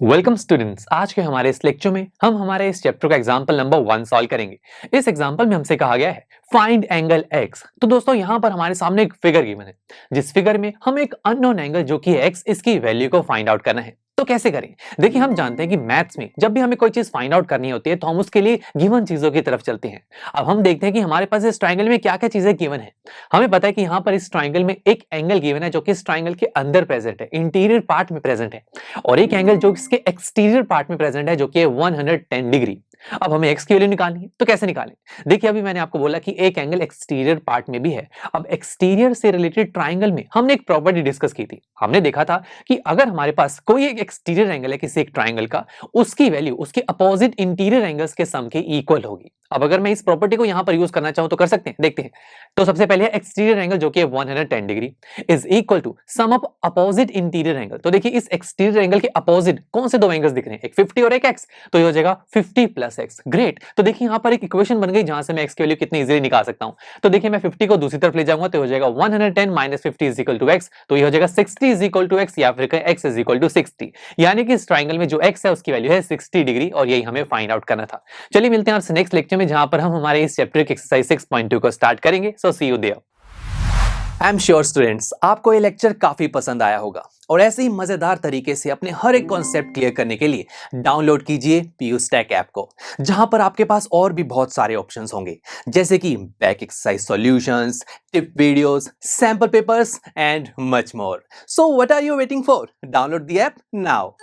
Welcome students. आज के हमारे इस लेक्चर में हम हमारे इस चैप्टर का एग्जांपल नंबर 1 सॉल्व करेंगे। इस एग्जांपल में हमसे कहा गया है फाइंड एंगल x। तो दोस्तों यहाँ पर हमारे सामने एक फिगर गिवन है, जिस फिगर में हम एक अननोन एंगल जो कि x इसकी वैल्यू को फाइंड आउट करना है। तो कैसे करें? देखिए, हम जानते हैं कि मैथ्स में जब भी हमें कोई चीज फाइंड आउट करनी होती है तो हम उसके लिए गिवन चीजों की तरफ चलते हैं। अब हम देखते हैं कि हमारे पास इस ट्राइंगल में क्या क्या चीजें गिवन है। हमें पता है कि यहाँ पर इस ट्राइंगल में एक एंगल गिवन है जो कि इस ट्राइंगल के अंदर प्रेजेंट है, इंटीरियर पार्ट में प्रेजेंट है, और एक एंगल जो इसके एक्सटीरियर पार्ट में प्रेजेंट है जो कि 110 डिग्री। अब हमें x की वैल्यू निकालनी है, तो कैसे निकालें? देखिए, अभी मैंने आपको बोला कि एक एंगल एक्सटीरियर पार्ट में भी है। अब एक्सटीरियर से रिलेटेड ट्राइंगल में हमने एक प्रॉपर्टी डिस्कस की थी। हमने देखा था कि अगर हमारे पास कोई एक एक्सटीरियर एंगल है किसी एक ट्राइंगल का, उसकी वैल्यू उसके अपोजिट इंटीरियर एंगल्स के सम के इक्वल होगी। अब अगर मैं इस प्रॉपर्टी को यहां पर यूज करना चाहूं तो कर सकते हैं, देखते हैं। तो सबसे पहले एक्सटीरियर एंगल जो कि 110 degree is equal to sum of opposite interior angle. तो देखिए, इस एक्सटीरियर एंगल के अपोजिट कौन से दो एंगल्स दिख रहे हैं? एक 50 और एक x, तो ये हो जाएगा 50 प्लस x। ग्रेट। तो देखिए, यहां पर एक इक्वेशन बन गई जहां से मैं x की वैल्यू कितनी इजीली निकाल सकता हूं। तो देखिए, मैं 50 को दूसरी तरफ ले जाऊंगा तो हो जाएगा 110 minus 50 is equal to x, तो ये हो जाएगा 60 इज इक्वल टू x, या फिर x इज इक्वल टू 60। यानी कि इस ट्राइंगल में जो x है उसकी वैल्यू है 60 डिग्री, और यही हमें फाइंड आउट करना था। चलिए मिलते हैं आपसे नेक्स्ट लेक्चर में, जहां पर हम हमारे इस चैप्टर की एक्सरसाइज 6.2 को स्टार्ट करेंगे। So see you there. I am sure students, आपको ये लेक्चर काफी पसंद आया होगा और ऐसे ही मजेदार तरीके से अपने हर एक कॉन्सेप्ट क्लियर करने के लिए डाउनलोड कीजिए पीयू स्टैक ऐप को, जहां पर आपके पास और भी बहुत सारे ऑप्शंस होंगे, जैसे कि back exercise solutions, tip videos, sample papers and much more. So what are you waiting for? Download the app now.